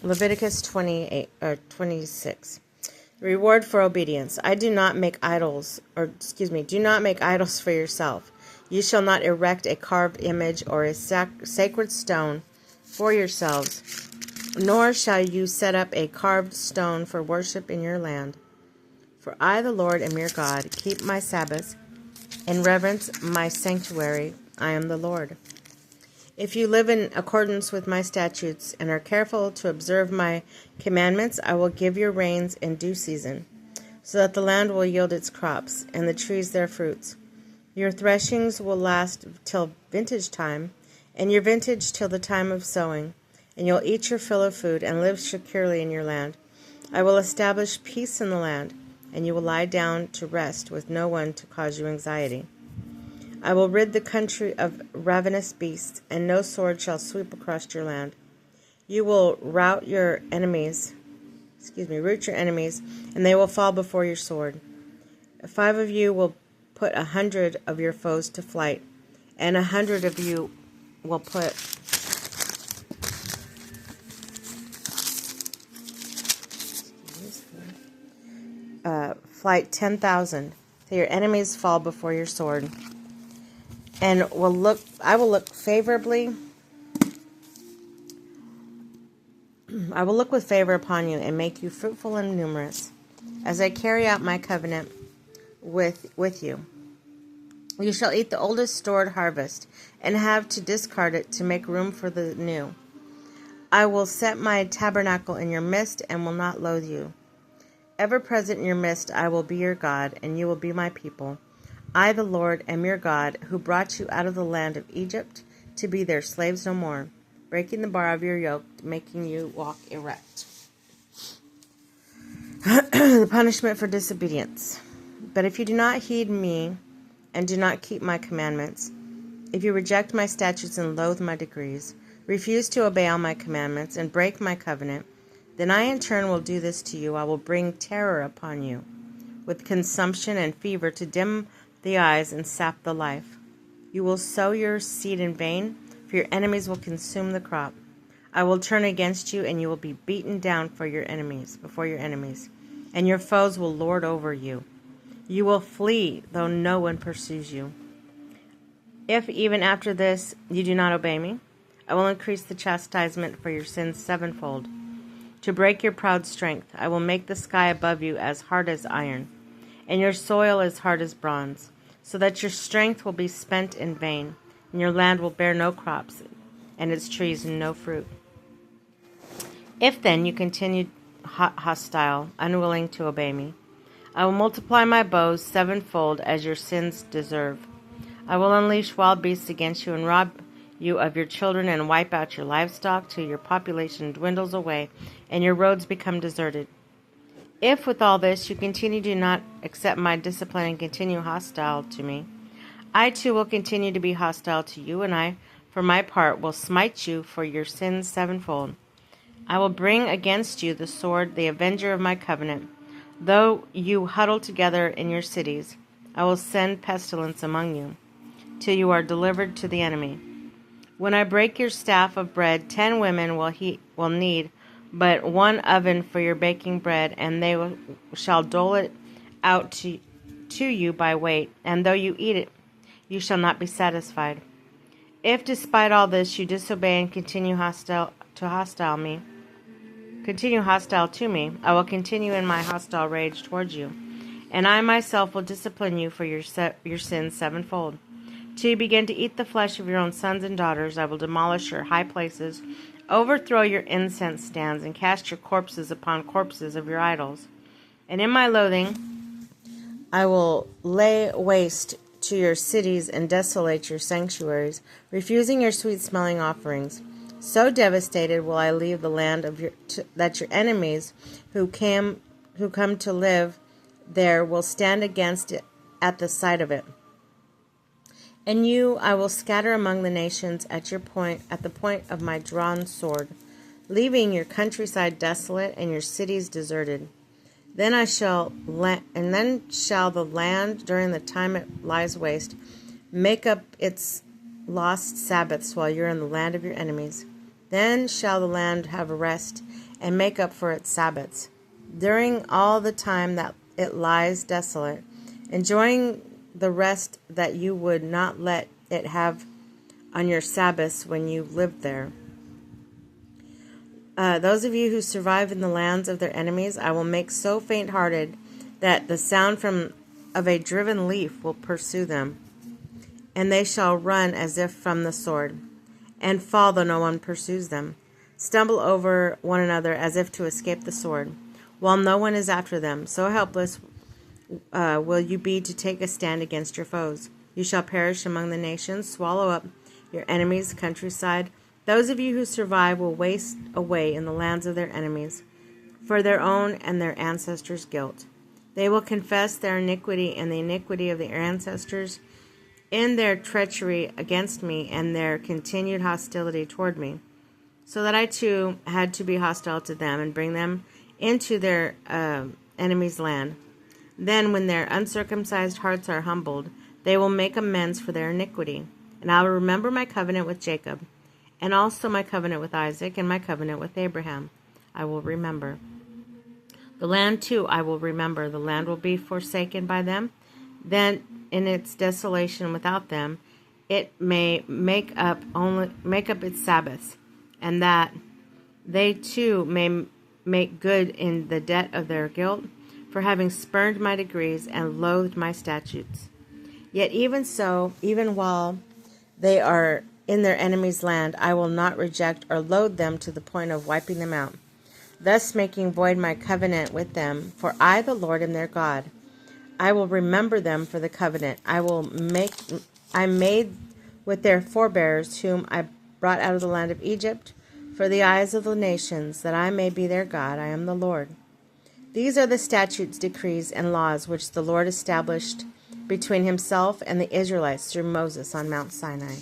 Leviticus 26. Reward for obedience. Do not make idols for yourself. You shall not erect a carved image or a sacred stone for yourselves, nor shall you set up a carved stone for worship in your land. For I, the Lord, am your God. Keep my Sabbaths and reverence my sanctuary. I am the Lord. If you live in accordance with my statutes and are careful to observe my commandments, I will give your rains in due season, so that the land will yield its crops, and the trees their fruits. Your threshings will last till vintage time, and your vintage till the time of sowing, and you'll eat your fill of food and live securely in your land. I will establish peace in the land, and you will lie down to rest with no one to cause you anxiety. I will rid the country of ravenous beasts, and no sword shall sweep across your land. You will root your enemies, and they will fall before your sword. 5 of you will put 100 of your foes to flight, and 100 of you will put flight 10,000, till your enemies fall before your sword. And I will look favorably. I will look with favor upon you and make you fruitful and numerous, as I carry out my covenant with you. You shall eat the oldest stored harvest, and have to discard it to make room for the new. I will set my tabernacle in your midst, and will not loathe you. Ever present in your midst, I will be your God, and you will be my people. I, the Lord, am your God, who brought you out of the land of Egypt to be their slaves no more, breaking the bar of your yoke, making you walk erect. The punishment for disobedience. But if you do not heed me and do not keep my commandments, if you reject my statutes and loathe my decrees, refuse to obey all my commandments, and break my covenant, then I in turn will do this to you. I will bring terror upon you, with consumption and fever to dim the eyes and sap the life. You will sow your seed in vain, for your enemies will consume the crop. I will turn against you, and you will be beaten down before your enemies, and your foes will lord over you. You will flee, though no one pursues you. If even after this you do not obey me, I will increase the chastisement for your sins sevenfold. To break your proud strength, I will make the sky above you as hard as iron, and your soil as hard as bronze, so that your strength will be spent in vain, and your land will bear no crops, and its trees no fruit. If then you continue hostile, unwilling to obey me, I will multiply my bows sevenfold as your sins deserve. I will unleash wild beasts against you and rob you of your children and wipe out your livestock till your population dwindles away and your roads become deserted. If with all this you continue to not accept my discipline and continue hostile to me, I too will continue to be hostile to you, and I, for my part, will smite you for your sins sevenfold. I will bring against you the sword, the avenger of my covenant. Though you huddle together in your cities, I will send pestilence among you, till you are delivered to the enemy. When I break your staff of bread, 10 women will need but 1 oven for your baking bread, and they shall dole it out to you by weight, and though you eat it, you shall not be satisfied. If despite all this you disobey and continue hostile to me, I will continue in my hostile rage towards you, and I myself will discipline you for your sins sevenfold. Till you begin to eat the flesh of your own sons and daughters, I will demolish your high places, overthrow your incense stands, and cast your corpses upon corpses of your idols. And in my loathing, I will lay waste to your cities and desolate your sanctuaries, refusing your sweet-smelling offerings. So devastated will I leave the land that your enemies who come to live there will stand against it at the sight of it. And you I will scatter among the nations at the point of my drawn sword, leaving your countryside desolate and your cities deserted. Then shall the land, during the time it lies waste, make up its lost Sabbaths while you're in the land of your enemies. Then shall the land have a rest and make up for its Sabbaths. During all the time that it lies desolate, enjoying the rest that you would not let it have on your Sabbaths when you lived there. Those of you who survive in the lands of their enemies, I will make so faint-hearted that the sound of a driven leaf will pursue them, and they shall run as if from the sword, and fall though no one pursues them, stumble over one another as if to escape the sword, while no one is after them. So helpless will you be to take a stand against your foes. You shall perish among the nations, swallow up your enemies' countryside. Those of you who survive will waste away in the lands of their enemies, for their own and their ancestors' guilt. They will confess their iniquity and the iniquity of their ancestors in their treachery against me and their continued hostility toward me, so that I too had to be hostile to them and bring them into their enemies' land. Then, when their uncircumcised hearts are humbled, they will make amends for their iniquity, and I will remember my covenant with Jacob, and also my covenant with Isaac, and my covenant with Abraham. I will remember. The land too I will remember. The land will be forsaken by them. Then, in its desolation without them, it may make up its Sabbaths, and that they too may make good in the debt of their guilt, for having spurned my decrees and loathed my statutes. Yet even so, even while they are in their enemy's land, I will not reject or loathe them to the point of wiping them out, thus making void my covenant with them. For I, the Lord, am their God. I will remember them for the covenant I made with their forebears, whom I brought out of the land of Egypt, for the eyes of the nations, that I may be their God. I am the Lord. These are the statutes, decrees, and laws which the Lord established between himself and the Israelites through Moses on Mount Sinai.